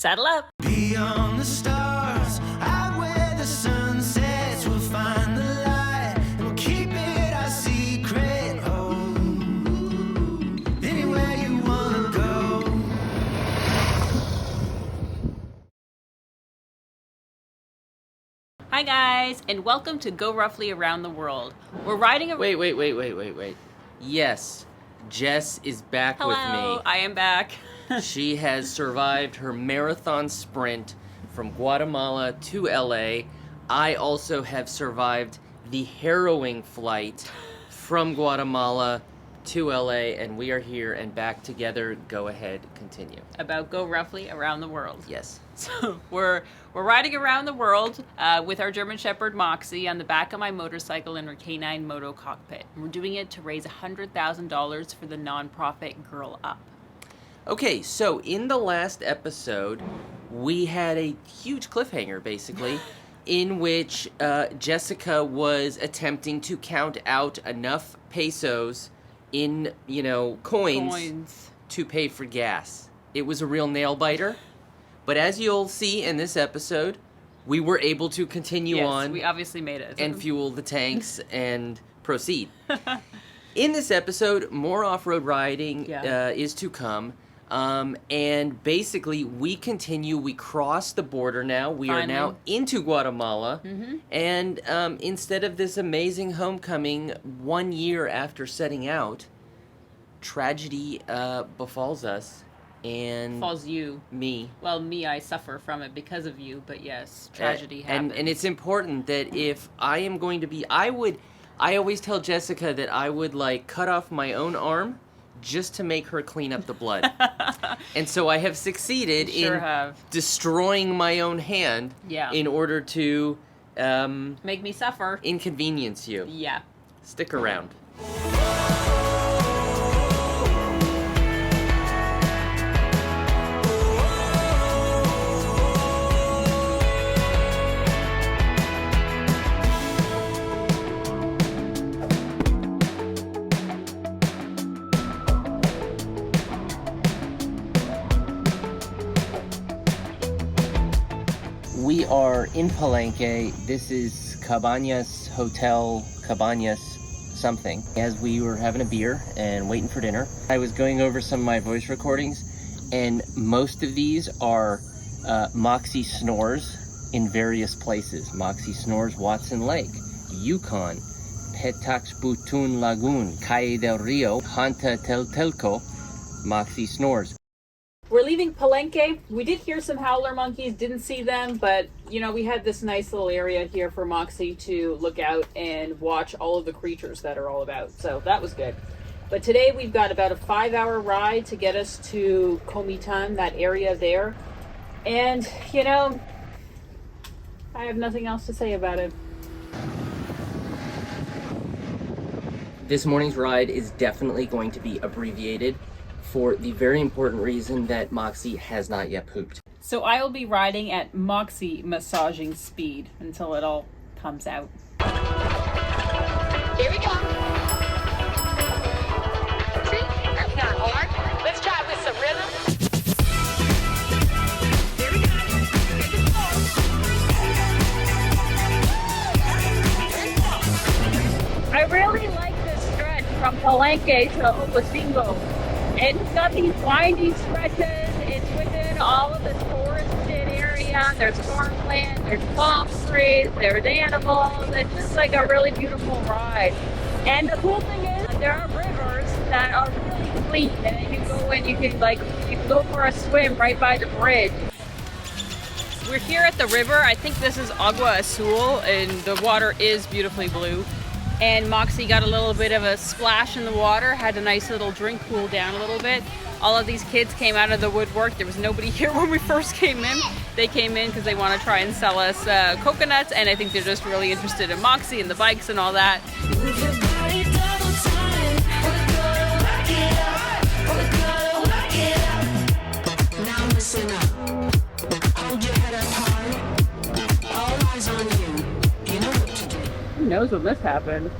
Saddle up. Beyond the stars, out where the sun sets, we'll find the light and we'll keep it our secret. Oh, anywhere you wanna go. Hi guys, and welcome to Go Roughly Around the World. We're riding a... Wait. Yes, Jess is back with me. Hello, I am back. She has survived her marathon sprint from Guatemala to LA. I also have survived the harrowing flight from Guatemala to LA, and we are here and back together. Go ahead, continue. About Go Roughly Around the World. Yes. So we're riding around the world with our German Shepherd Moxie on the back of my motorcycle in her canine moto cockpit. And we're doing it to raise $100,000 for the nonprofit Girl Up. Okay, so in the last episode, we had a huge cliffhanger, basically, in which Jessica was attempting to count out enough pesos in, coins to pay for gas. It was a real nail-biter. But as you'll see in this episode, we were able to continue on. We obviously made it. And fuel the tanks and proceed. In this episode, more off-road riding is to come. And basically, we cross the border now. We are now into Guatemala. Mm-hmm. And instead of this amazing homecoming 1 year after setting out, tragedy befalls us. And falls you. Me. Well, me, I suffer from it because of you, but yes, tragedy happens. And it's important that if I am going to be, I always tell Jessica that I would, cut off my own arm just to make her clean up the blood. And so I have succeeded destroying my own hand in order to... make me suffer. Inconvenience you. Yeah. Stick around. We are in Palenque. This is Cabañas Hotel, Cabañas something. As we were having a beer and waiting for dinner, I was going over some of my voice recordings, and most of these are Moxie snores in various places. Moxie snores Watson Lake, Yukon, Petaxbutun Lagoon, Calle del Rio, Hanta Teltelco, Moxie snores. We're leaving Palenque. We did hear some howler monkeys, didn't see them, but we had this nice little area here for Moxie to look out and watch all of the creatures that are all about. So that was good. But today we've got about a 5-hour ride to get us to Comitan, that area there. And, I have nothing else to say about it. This morning's ride is definitely going to be abbreviated, for the very important reason that Moxie has not yet pooped. So I will be riding at Moxie massaging speed until it all comes out. Here we go. See? That's not hard. Let's try it with some rhythm. Here we go. I really like this stretch from Palenque to Huehuetenango. It's got these winding stretches. It's within all of this forested area. There's farmland, there's palm trees, there's animals. It's just like a really beautiful ride. And the cool thing is, there are rivers that are really clean, and you can go in, you can go for a swim right by the bridge. We're here at the river. I think this is Agua Azul, and the water is beautifully blue. And Moxie got a little bit of a splash in the water, had a nice little drink, cool down a little bit. All of these kids came out of the woodwork. There was nobody here when we first came in. They came in because they want to try and sell us coconuts, and I think they're just really interested in Moxie and the bikes and all that. Who knows when this happened?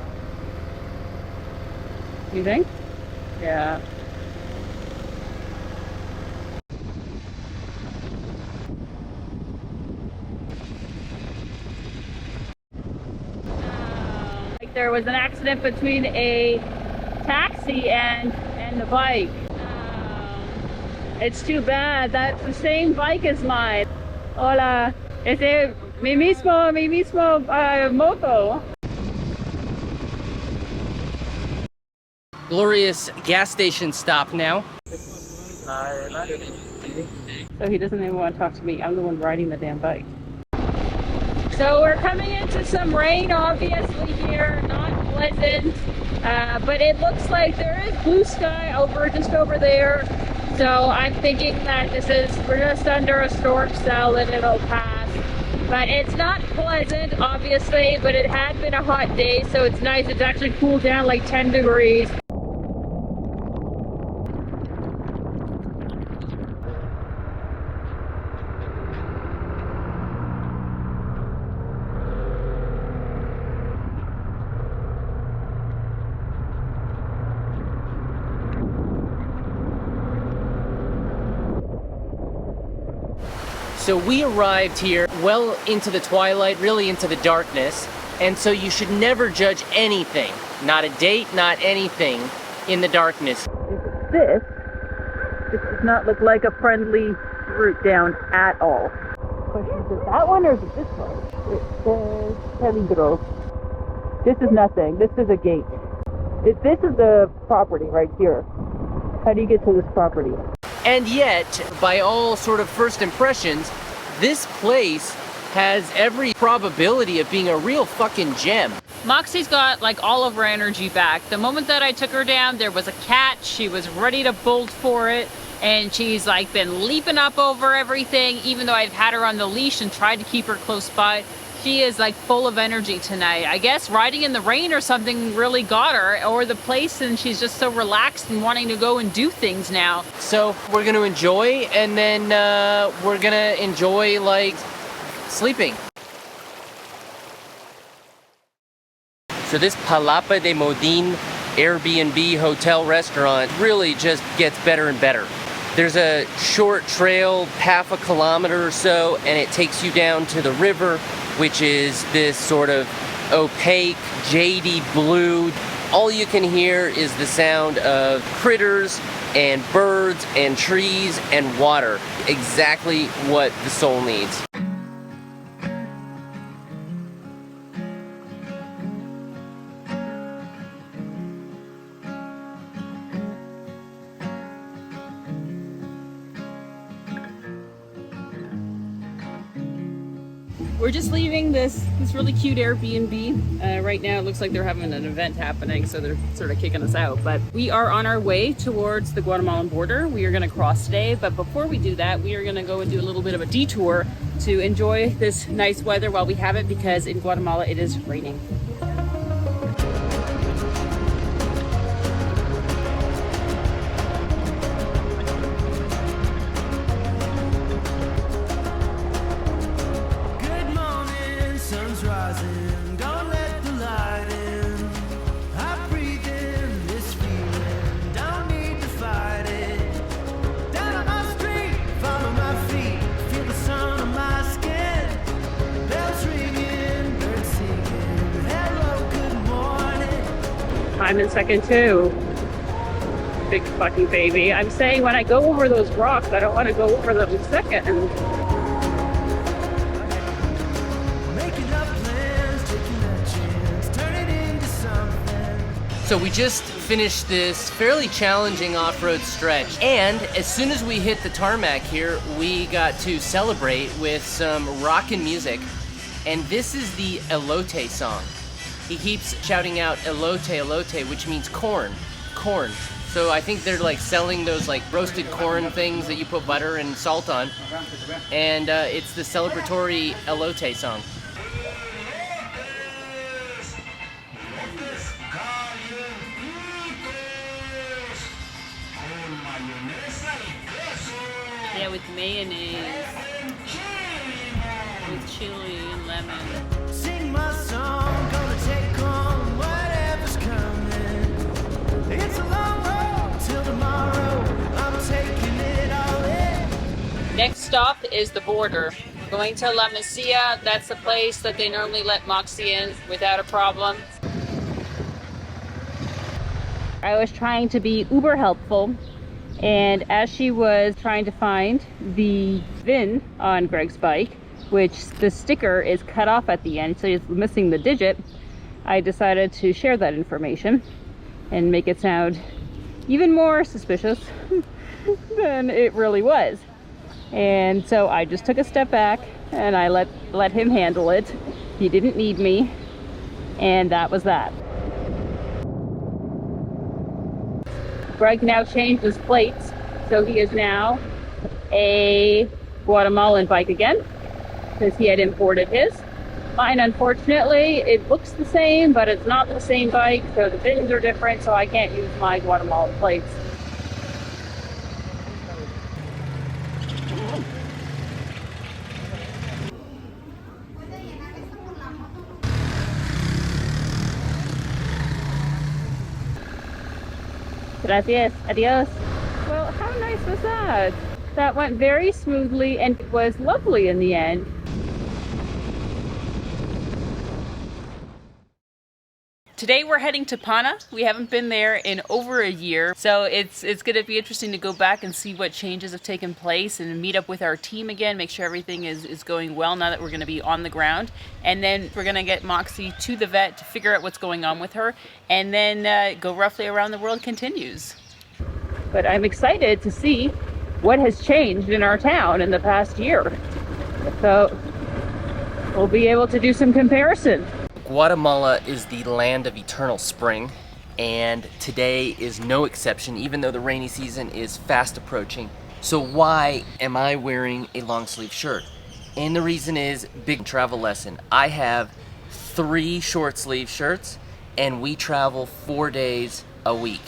You think? Yeah. there was an accident between a taxi and the bike. It's too bad. That's the same bike as mine. Hola. Ese mi mismo moto. Glorious gas station stop now. So he doesn't even want to talk to me. I'm the one riding the damn bike. So we're coming into some rain, obviously here, not pleasant, but it looks like there is blue sky just over there. So I'm thinking that we're just under a storm cell and it'll pass. But it's not pleasant, obviously, but it had been a hot day, so it's nice. It's actually cooled down like 10 degrees. So we arrived here well into the twilight, really into the darkness, and so you should never judge anything, not a date, not anything, in the darkness. This does not look like a friendly route down at all. Question, is it that one or is it this one? It says peligro. This is nothing. This is a gate. This is the property right here. How do you get to this property? And yet, by all sort of first impressions, this place has every probability of being a real fucking gem. Moxie's got like all of her energy back. The moment that I took her down, there was a cat. She was ready to bolt for it. And she's like been leaping up over everything, even though I've had her on the leash and tried to keep her close by. She is like full of energy tonight. I guess riding in the rain or something really got her, or the place, and she's just so relaxed and wanting to go and do things now. So we're gonna enjoy, and then we're gonna enjoy like sleeping. So this Palapa de Modin Airbnb hotel restaurant really just gets better and better. There's a short trail, half a kilometer or so, and it takes you down to the river, which is this sort of opaque, jady blue. All you can hear is the sound of critters and birds and trees and water. Exactly what the soul needs. We're just leaving this really cute Airbnb. Right now it looks like they're having an event happening, so they're sort of kicking us out. But we are on our way towards the Guatemalan border. We are going to cross today, but before we do that, we are going to go and do a little bit of a detour to enjoy this nice weather while we have it, because in Guatemala it is raining. I'm in second two. Big fucking baby. I'm saying when I go over those rocks, I don't want to go over them in second. So we just finished this fairly challenging off-road stretch, and as soon as we hit the tarmac here, we got to celebrate with some rockin' music, and this is the Elote song. He keeps shouting out elote, elote, which means corn, corn. So I think they're like selling those like roasted corn things that you put butter and salt on. And it's the celebratory elote song. Yeah, with mayonnaise, with chili and lemon. Sing my song, gonna take on whatever's coming. It's a long road till tomorrow. I'm taking it all in. Next stop is the border. Going to La Mesilla. That's the place that they normally let Moxie in without a problem. I was trying to be uber helpful, and as she was trying to find the VIN on Greg's bike, which the sticker is cut off at the end, so it's missing the digit, I decided to share that information and make it sound even more suspicious than it really was. And so I just took a step back and I let him handle it. He didn't need me, and that was that. Greg now changed his plates, so he is now a Guatemalan bike again, because he had imported his. Mine, unfortunately, it looks the same, but it's not the same bike, so the VINs are different, so I can't use my Guatemalan plates. Gracias. Adios. Well, how nice was that? That went very smoothly and it was lovely in the end. Today we're heading to Pana. We haven't been there in over a year, so it's going to be interesting to go back and see what changes have taken place and meet up with our team again, make sure everything is going well now that we're going to be on the ground. And then we're going to get Moxie to the vet to figure out what's going on with her, and then Go Roughly Around the World continues. But I'm excited to see what has changed in our town in the past year. So we'll be able to do some comparison. Guatemala is the land of eternal spring, and today is no exception, even though the rainy season is fast approaching. So why am I wearing a long sleeve shirt? And the reason is big travel lesson. I have 3 short sleeve shirts, and we travel 4 days a week.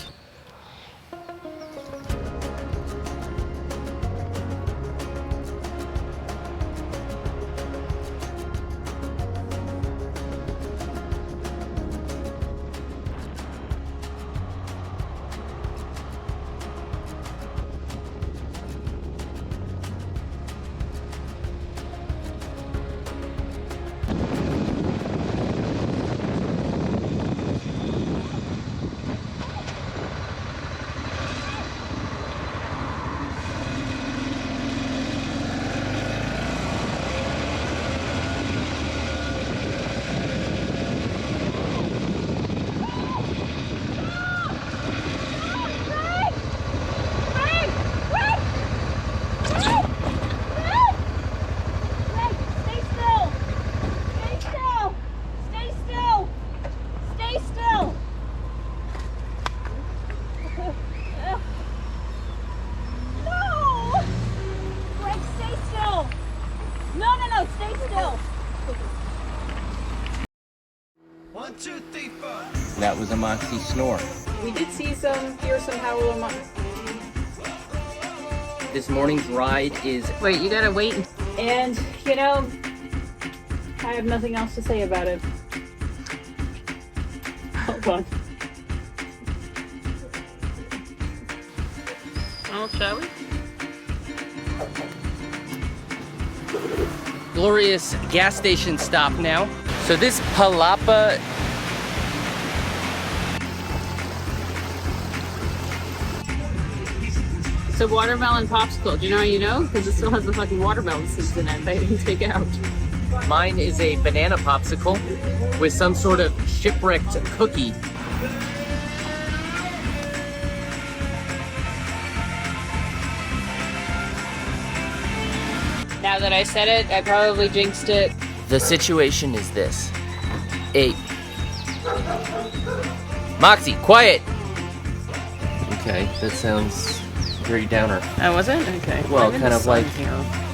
That was a Moxie snore. We did hear some Howler. This morning's ride is... Wait, you gotta wait. And, you know, I have nothing else to say about it. Hold on. Oh, shall we? glorious gas station stop now. So this palapa... It's a watermelon popsicle. Do you know how you know? Because it still has the fucking watermelon seeds in it they didn't take out. Mine is a banana popsicle with some sort of shipwrecked cookie. Now that I said it, I probably jinxed it. The situation is this. Moxie, quiet! Okay, that sounds very downer. Oh, was it? Okay. Well, kind of like... Here.